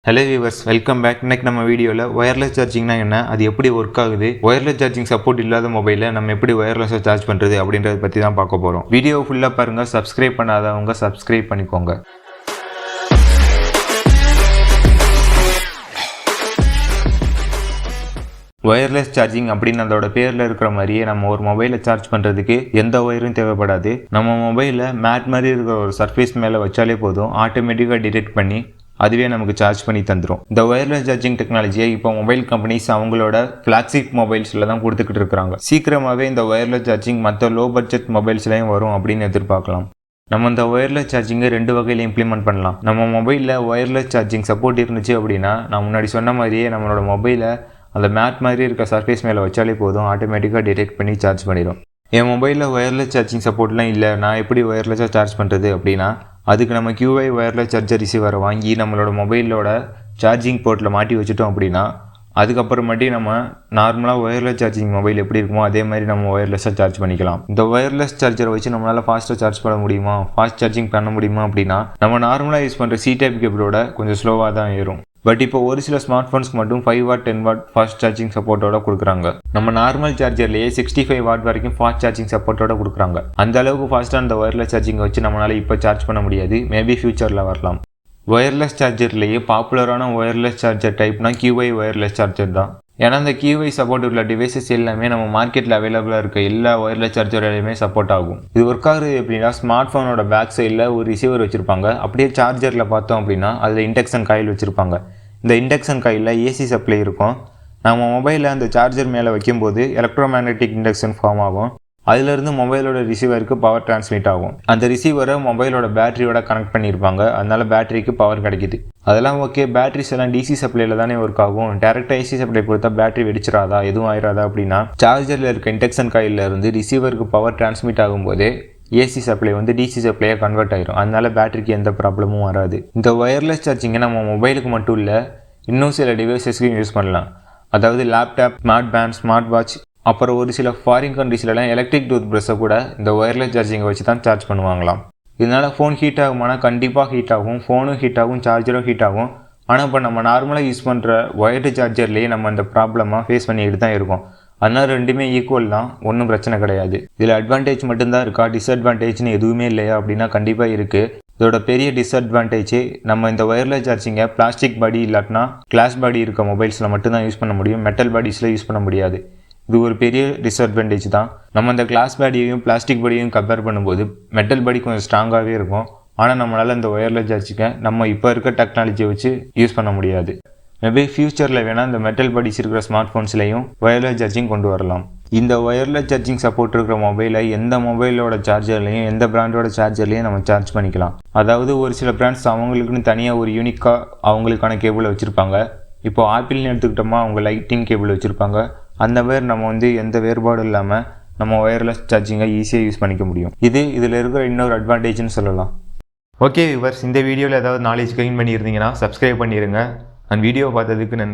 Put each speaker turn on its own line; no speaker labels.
Hello viewers, welcome back. இன்னைக்கு நம்ம வீடியோவில் ஒயர்லெஸ் சார்ஜிங்னா என்ன, அது எப்படி ஒர்க் ஆகுது, ஒயர்லெஸ் சார்ஜிங் சப்போர்ட் இல்லாத மொபைலில் நம்ம எப்படி ஒயர்லெஸ்ஸாக சார்ஜ் பண்ணுறது அப்படின்றத பற்றி தான் பார்க்க போகிறோம். வீடியோ ஃபுல்லாக பாருங்கள். சப்ஸ்கிரைப் பண்ணாதவங்க சப்ஸ்கிரைப் பண்ணிக்கோங்க. ஒயர்லெஸ் சார்ஜிங் அப்படின்னு அதோட பேரில் இருக்கிற மாதிரியே நம்ம ஒரு மொபைலை சார்ஜ் பண்ணுறதுக்கு எந்த ஒயரும் தேவைப்படாது. நம்ம மொபைலில் மேட் மாதிரி இருக்கிற ஒரு சர்ஃபேஸ் மேலே வச்சாலே போதும், ஆட்டோமேட்டிக்காக டிடெக்ட் பண்ணி அதுவே நமக்கு சார்ஜ் பண்ணி தந்துடும். இந்த ஒயர்லெஸ் சார்ஜிங் டெக்னாலஜியை இப்போ மொபைல் கம்பெனிஸ் அவங்களோட ஃப்ளாக்ஷிப் மொபைல்ஸில் தான் கொடுத்துக்கிட்டு இருக்காங்க. சீக்கிரமாகவே இந்த ஒயர்லெஸ் சார்ஜிங் மற்ற லோ பட்ஜெட் மொபைல்ஸ்லையும் வரும் அப்படின்னு எதிர்பார்க்கலாம். நம்ம இந்த ஒயர்லெஸ் சார்ஜிங்கை ரெண்டு வகையில் இம்ப்ளிமெண்ட் பண்ணலாம். நம்ம மொபைலில் ஒயர்லெஸ் சார்ஜிங் சப்போர்ட் இருந்துச்சு அப்படின்னா, நான் முன்னாடி சொன்ன மாதிரியே நம்மளோட மொபைலை அந்த மேட் மாதிரி இருக்க சர்ஃபேஸ் மேலே வச்சாலே போதும், ஆட்டோமேட்டிக்காக டிடெக்ட் பண்ணி சார்ஜ் பண்ணிடும். என் மொபைலில் ஒயர்லெஸ் சார்ஜிங் சப்போர்ட்லாம் இல்லை, நான் எப்படி ஒயர்லெஸ்ஸாக சார்ஜ் பண்ணுறது அப்படின்னா, அதுக்கு நம்ம QI ஒயர்லெஸ் சார்ஜர் ரிசீவரை வாங்கி நம்மளோட மொபைலோட சார்ஜிங் போர்ட்டில் மாட்டி வச்சுட்டோம் அப்படின்னா, அதுக்கப்புறமாட்டி நம்ம நார்மலாக ஒயர்லெஸ் சார்ஜிங் மொபைல் எப்படி இருக்குமோ அதே மாதிரி நம்ம ஒயர்லெஸ்ஸாக சார்ஜ் பண்ணிக்கலாம். இந்த ஒயர்லெஸ் சார்ஜரை வச்சு நம்மளால் ஃபாஸ்ட்டாக சார்ஜ் பண்ண முடியுமா, ஃபாஸ்ட் சார்ஜிங் பண்ண முடியுமா அப்படின்னா, நம்ம நார்மலாக யூஸ் பண்ணுற C டைப் கேபிளோட கொஞ்சம் ஸ்லோவாக தான் ஏறும். பட் இப்போ ஒரு சில ஸ்மார்ட் ஃபோன்ஸ்க்கு மட்டும் 5 வாட் 10 வாட் ஃபாஸ்ட் சார்ஜிங் சப்போர்ட்டோட கொடுக்குறாங்க. நம்ம நார்மல் சார்ஜர்லேயே 65 வாட் வரைக்கும் ஃபாஸ்ட் சார்ஜிங் சப்போர்ட்டோட கொடுக்குறாங்க. அந்த அளவுக்கு ஃபாஸ்ட்டாக அந்த ஒயர்லெஸ் சார்ஜிங்கை வச்சு நம்மளால இப்போ சார்ஜ் பண்ண முடியாது, மேபி ஃபியூச்சரில் வரலாம். ஒயர்லெஸ் சார்ஜர்லேயே பாப்புலரான ஒயர்லெஸ் சார்ஜர் டைப்னா QI ஒயர்லெஸ் சார்ஜர் தான். ஏன்னா இந்த QI சப்போர்ட் உள்ள டிவைசஸ் எல்லாமே நம்ம மார்க்கெட்டில் அவைலபிளாக இருக்க எல்லா ஒயர்லெஸ் சார்ஜர்லையுமே சப்போர்ட் ஆகும். இது ஒர்க் ஆகுது எப்படின்னா, ஸ்மார்ட் ஃபோனோட பேக் சைடில் ஒரு ரிசீவர் வச்சுருப்பாங்க. அப்படியே சார்ஜரில் பார்த்தோம் அப்படின்னா அதில் இண்டக்ஷன் காயில் வச்சுருப்பாங்க. இந்த இண்டக்ஷன் காயிலில் AC சப்ளை இருக்கும். நம்ம மொபைலில் அந்த சார்ஜர் மேலே வைக்கும்போது எலக்ட்ரோமேக்னெட்டிக் இண்டக்ஷன் ஃபார்ம் ஆகும். அதிலிருந்து மொபைலோட ரிசீவருக்கு பவர் டிரான்ஸ்மிட் ஆகும். அந்த ரிசீவரை மொபைலோட பேட்டரியோட கனெக்ட் பண்ணியிருப்பாங்க, அதனால பேட்டரிக்கு பவர் கிடைக்குது. அதெல்லாம் ஓகே, பேட்டரிஸ் எல்லாம் DC சப்ளைல தானே ஒர்க் ஆகும். டேரெக்டாக AC சப்ளை கொடுத்தா பேட்டரி வெடிச்சிடாதா, எதுவும் ஆயிடாதா அப்படின்னா, சார்ஜரில் இருக்க இண்டக்ஷன் காயிலில் இருந்து ரிசீவருக்கு பவர் டிரான்ஸ்மிட் ஆகும்போதே AC சப்ளை DC சப்ளையாக கன்வெர்ட் ஆயிரும். அதனால பேட்டரிக்கு எந்த ப்ராப்ளமும் வராது. இந்த ஒயர்லெஸ் சார்ஜிங்கை நம்ம மொபைலுக்கு மட்டும் இல்லை, இன்னும் சில டிவைசஸ்க்கும் யூஸ் பண்ணலாம். அதாவது laptop, smart pant, smart watch, அப்புறம் ஒரு சில ஃபாரின் கண்ட்ரீஸ்லாம் எலக்ட்ரிக் டூத் ப்ரஷ்ஷை கூட இந்த ஒயர்லெஸ் சார்ஜிங்கை வச்சு தான் சார்ஜ் பண்ணுவாங்களாம். இதனால் ஃபோன் ஹீட் ஆகுமானா கண்டிப்பாக ஹீட் ஆகும், ஃபோனும் ஹீட் ஆகும், சார்ஜரும் ஹீட் ஆகும். ஆனால் இப்போ நம்ம நார்மலாக யூஸ் பண்ணுற ஒயர்டு சார்ஜர்லேயே நம்ம அந்த ப்ராப்ளமாக ஃபேஸ் பண்ணிக்கிட்டு தான் இருக்கோம். அதனால் ரெண்டுமே ஈக்குவல் தான், ஒன்றும் பிரச்சனை கிடையாது. இதில் அட்வான்டேஜ் மட்டும்தான் இருக்கா, டிஸ்அட்வான்டேஜ்னு எதுவுமே இல்லையா அப்படின்னா கண்டிப்பாக இருக்குது. இதோட பெரிய டிஸ்அட்வான்டேஜ், நம்ம இந்த ஒயர்லெஸ் சார்ஜிங்கை பிளாஸ்டிக் பாடி இல்லாட்டினா கிளாஸ் பாடி இருக்க மொபைல்ஸில் மட்டும்தான் யூஸ் பண்ண முடியும், மெட்டல் பாடிஸில் யூஸ் பண்ண முடியாது. இது ஒரு பெரிய டிஸ்அட்வான்டேஜ் தான். நம்ம இந்த கிளாஸ் பாடியையும் பிளாஸ்டிக் பாடியையும் கம்பேர் பண்ணும்போது மெட்டல் பாடி கொஞ்சம் ஸ்ட்ராங்காகவே இருக்கும். ஆனால் நம்மளால் இந்த ஒயர்லெஸ் சார்ஜிங்கை நம்ம இப்போ இருக்க டெக்னாலஜியை வச்சு யூஸ் பண்ண முடியாது. மேபி ஃபியூச்சரில் வேணால் இந்த மெட்டல் பாடிஸ் இருக்கிற ஸ்மார்ட் ஃபோன்ஸ்லையும் ஒயர்லெஸ் சார்ஜிங் கொண்டு வரலாம். இந்த ஒயர்லெஸ் சார்ஜிங் சப்போர்ட் இருக்கிற மொபைலை எந்த மொபைலோட சார்ஜர்லையும் எந்த பிராண்டோட சார்ஜர்லையும் நம்ம சார்ஜ் பண்ணிக்கலாம். அதாவது ஒரு சில பிராண்ட்ஸ் அவங்களுக்குன்னு தனியாக ஒரு யூனிக்காக அவங்களுக்கான கேபிளை வச்சுருப்பாங்க. இப்போ ஆப்பிள்னு எடுத்துக்கிட்டோமா, அவங்க லைட்டிங் கேபிள் வச்சுருப்பாங்க. அந்த மாதிரி நம்ம எந்த வேறுபாடும் இல்லாமல் நம்ம ஒயர்லெஸ் சார்ஜிங்கை ஈஸியாக யூஸ் பண்ணிக்க முடியும். இதில் இருக்கிற இன்னொரு அட்வான்டேஜ்னு சொல்லலாம். ஓகே வியூவர்ஸ், இந்த வீடியோவில் ஏதாவது நாலேஜ் கெயின் பண்ணியிருந்தீங்கன்னா சப்ஸ்கிரைப் பண்ணிடுங்க. அந்த வீடியோ பார்த்ததுக்கு நன்றி.